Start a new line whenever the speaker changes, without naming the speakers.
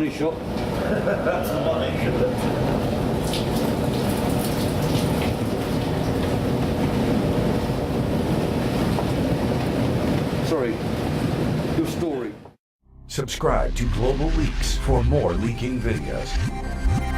money shot.
That's the money.
Sorry. Your story.
Subscribe to Global Leaks for more leaking videos.